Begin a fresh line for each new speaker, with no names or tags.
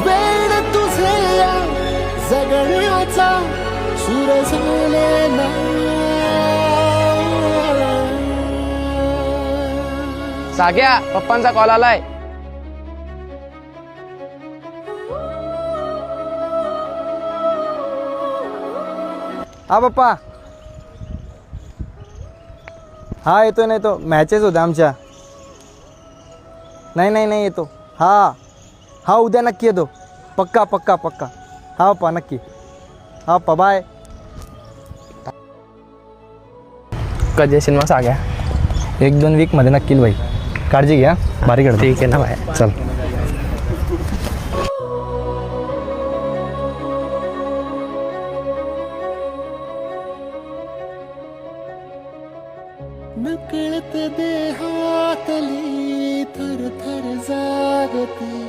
वेळ तुझे या जगण्याचा सूर झाले ना.
साग्या, पप्पांचा कॉल आलाय.
हा पप्पा. हा येतो नाही तो मॅचेस होत्या आमच्या. नाही येतो. हा उद्या नक्की येतो. पक्का पक्का पक्का. हा पप्पा नक्की. हा पप्पा बाय.
कधी येशील मग साग्या?
1-2 वीकमध्ये नक्की भाई. काळजी घ्या. भारी करतो.
ठीक आहे ना भाई.
चल.
नकळत देहातली थर थर जागती